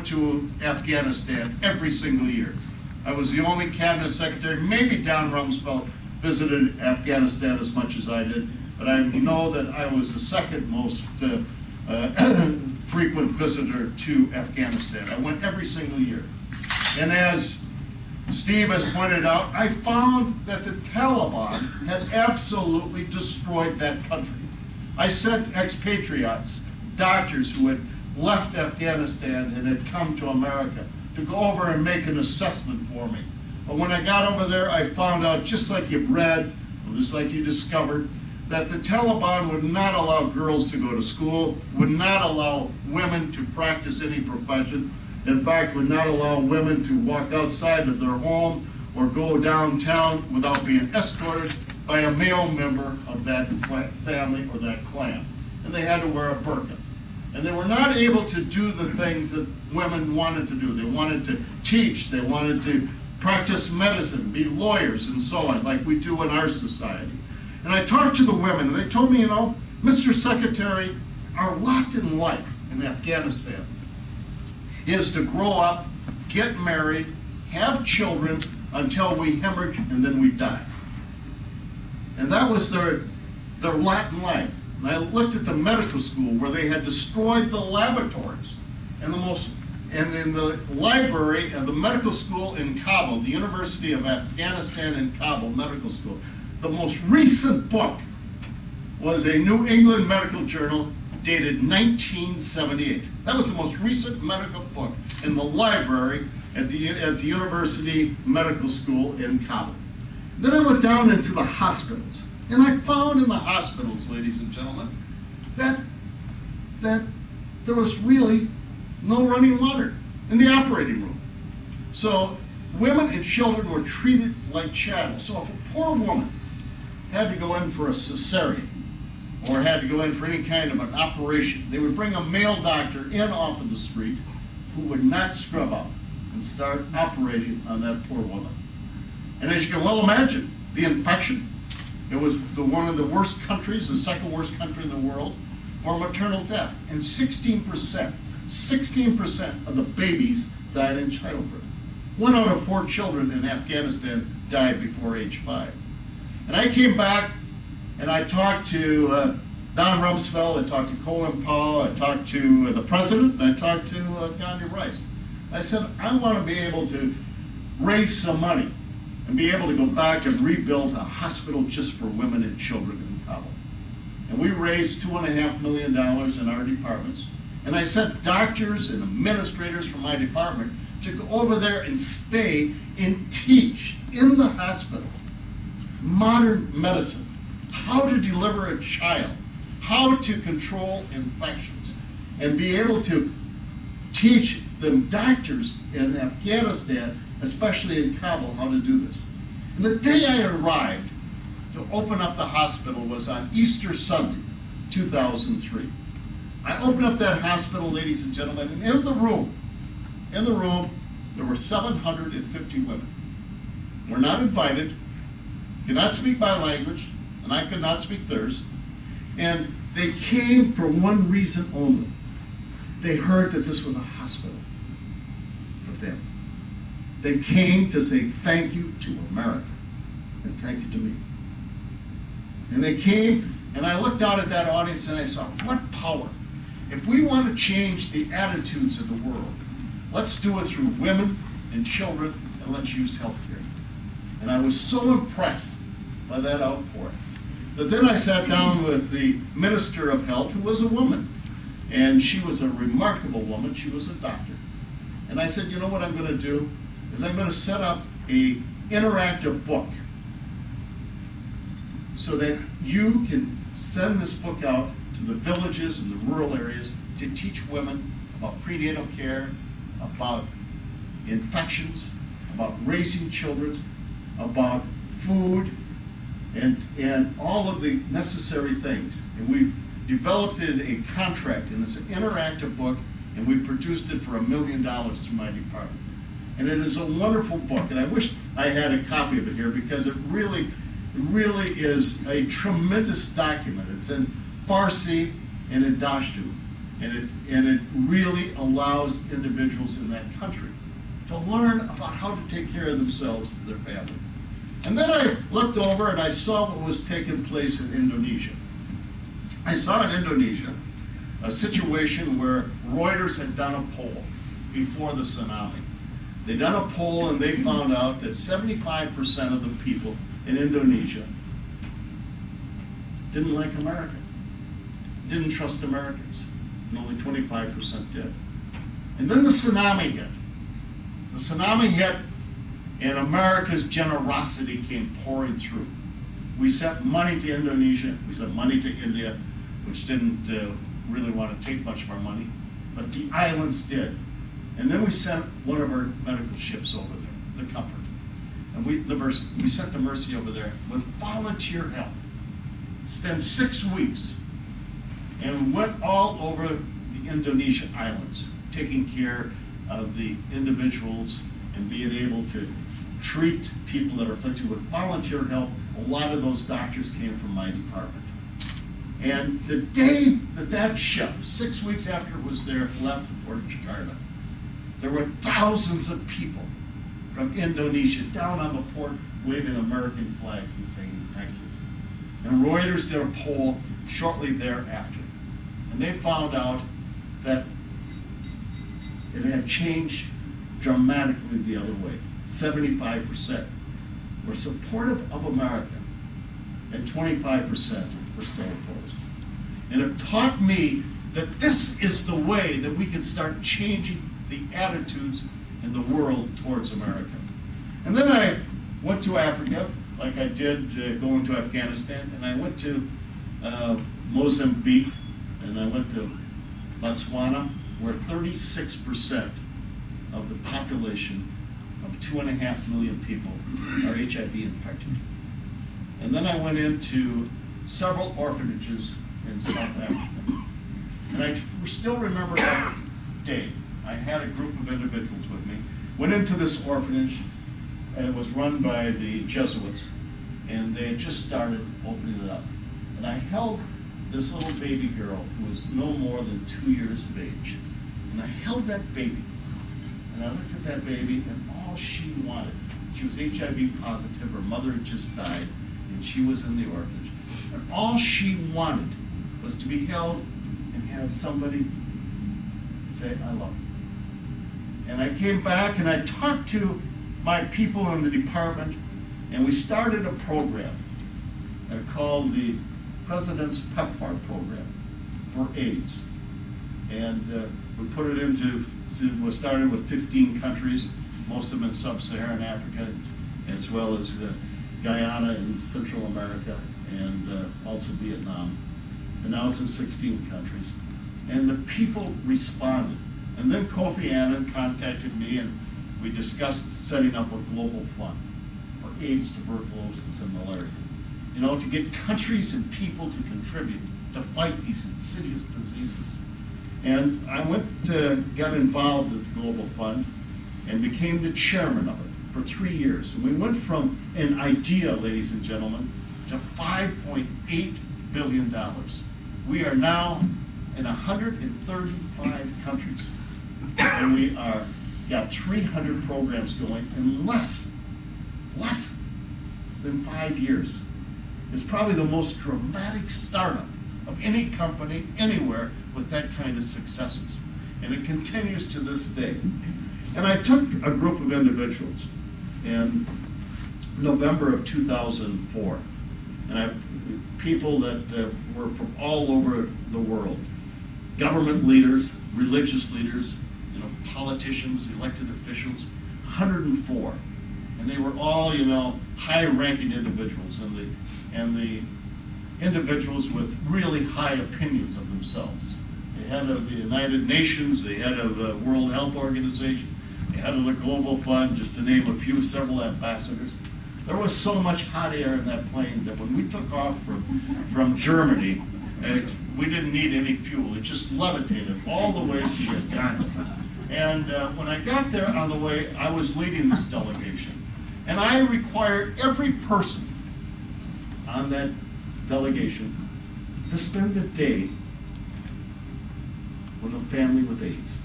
went to Afghanistan every single year. I was the only cabinet secretary, maybe Don Rumsfeld visited Afghanistan as much as I did, but I know that I was the second most frequent visitor to Afghanistan. I went every single year. And as Steve has pointed out, I found that the Taliban had absolutely destroyed that country. I sent expatriates, doctors who had left Afghanistan and had come to America to go over and make an assessment for me. But when I got over there, I found out, just like you've read, just like you discovered, that the Taliban would not allow girls to go to school, would not allow women to practice any profession, in fact, would not allow women to walk outside of their home or go downtown without being escorted by a male member of that family or that clan. And they had to wear a burqa. And they were not able to do the things that women wanted to do. They wanted to teach, they wanted to practice medicine, be lawyers, and so on, like we do in our society. And I talked to the women, and they told me, you know, Mr. Secretary, our lot in life in Afghanistan is to grow up, get married, have children until we hemorrhage and then we die. And that was their lot in life. And I looked at the medical school where they had destroyed the laboratories and in the library of the medical school in Kabul, the University of Afghanistan in Kabul Medical School. The most recent book was a New England Medical Journal dated 1978. That was the most recent medical book in the library at the University Medical School in Kabul. Then I went down into the hospitals, and I found in the hospitals, ladies and gentlemen, that there was really no running water in the operating room. So women and children were treated like chattel. So if a poor woman had to go in for a cesarean or had to go in for any kind of an operation, they would bring a male doctor in off of the street who would not scrub up and start operating on that poor woman. And as you can well imagine, the infection, it was one of the worst countries, the second worst country in the world for maternal death. And 16% of the babies died in childbirth. 1 out of 4 children in Afghanistan died before age 5. And I came back and I talked to Don Rumsfeld, I talked to Colin Powell, I talked to the president, and I talked to Gandhi Rice. I said, I want to be able to raise some money and be able to go back and rebuild a hospital just for women and children in Kabul. And we raised $2.5 million in our departments. And I sent doctors and administrators from my department to go over there and stay and teach in the hospital modern medicine, how to deliver a child, how to control infections, and be able to teach the doctors in Afghanistan, especially in Kabul, how to do this. And the day I arrived to open up the hospital was on Easter Sunday, 2003. I opened up that hospital, ladies and gentlemen, and in the room, there were 750 women. We're not invited, could not speak my language, and I could not speak theirs. And they came for one reason only. They heard that this was a hospital for them. They came to say thank you to America and thank you to me. And they came, and I looked out at that audience and I saw, what power. If we want to change the attitudes of the world, let's do it through women and children, and let's use healthcare. And I was so impressed by that outpouring that then I sat down with the Minister of Health, who was a woman. And she was a remarkable woman. She was a doctor. And I said, you know what I'm going to do? Is I'm going to set up an interactive book so that you can send this book out to the villages and the rural areas to teach women about prenatal care, about infections, about raising children, about food, and all of the necessary things. And we've developed a contract, and it's an interactive book, and we produced it for $1 million through my department. And it is a wonderful book, and I wish I had a copy of it here because it really is a tremendous document. It's in Farsi and in Dashtu. And it really allows individuals in that country to learn about how to take care of themselves and their family. And then I looked over and I saw what was taking place in Indonesia. I saw in Indonesia a situation where Reuters had done a poll before the tsunami. They'd done a poll and they found out that 75% of the people in Indonesia didn't like America, didn't trust Americans, and only 25% did. And then the tsunami hit. The tsunami hit, and America's generosity came pouring through. We sent money to Indonesia, we sent money to India, which didn't really want to take much of our money, but the islands did. And then we sent one of our medical ships over there, the Comfort. And we sent the Mercy over there with volunteer help. Spent 6 weeks and went all over the Indonesian islands, taking care of the individuals and being able to treat people that are afflicted with volunteer help. A lot of those doctors came from my department. And the day that that ship, 6 weeks after it was there, left the port of Jakarta, there were thousands of people from Indonesia down on the port waving American flags and saying thank you. And Reuters did a poll shortly thereafter, and they found out that it had changed dramatically the other way. 75% were supportive of America, and 25% were still opposed. And it taught me that this is the way that we can start changing the attitudes in the world towards America. And then I went to Africa, like I did going to Afghanistan, and I went to Mozambique, and I went to Botswana, where 36% of the population of 2.5 million people are HIV infected. And then I went into several orphanages in South Africa. And I still remember that day. I had a group of individuals with me, went into this orphanage, and it was run by the Jesuits, and they had just started opening it up. And I held this little baby girl who was no more than 2 years of age. And I held that baby, and I looked at that baby, and all she wanted, she was HIV positive, her mother had just died, and she was in the orphanage. And all she wanted was to be held and have somebody say, I love you. And I came back and I talked to my people in the department, and we started a program called the President's PEPFAR program for AIDS. And we put it into, we started with 15 countries, most of them in sub-Saharan Africa, as well as Guyana and Central America, and also Vietnam. And now it's in 16 countries. And the people responded. And then Kofi Annan contacted me, and we discussed setting up a global fund for AIDS, tuberculosis, and malaria. You know, to get countries and people to contribute to fight these insidious diseases. And I got involved with the Global Fund and became the chairman of it for 3 years. And we went from an idea, ladies and gentlemen, to $5.8 billion. We are now in 135 countries. And we got 300 programs going in less than 5 years. It's probably the most dramatic startup of any company anywhere with that kind of successes. And it continues to this day. And I took a group of individuals in November of 2004, and people that were from all over the world, government leaders, religious leaders, you know, politicians, elected officials, 104. And they were all, you know, high-ranking individuals, and the individuals with really high opinions of themselves. The head of the United Nations, the head of the World Health Organization, the head of the Global Fund, just to name a few, several ambassadors. There was so much hot air in that plane that when we took off from Germany, we didn't need any fuel. It just levitated all the way to Wisconsin. And when I got there on the way, I was leading this delegation. And I required every person on that delegation to spend a day with a family with AIDS.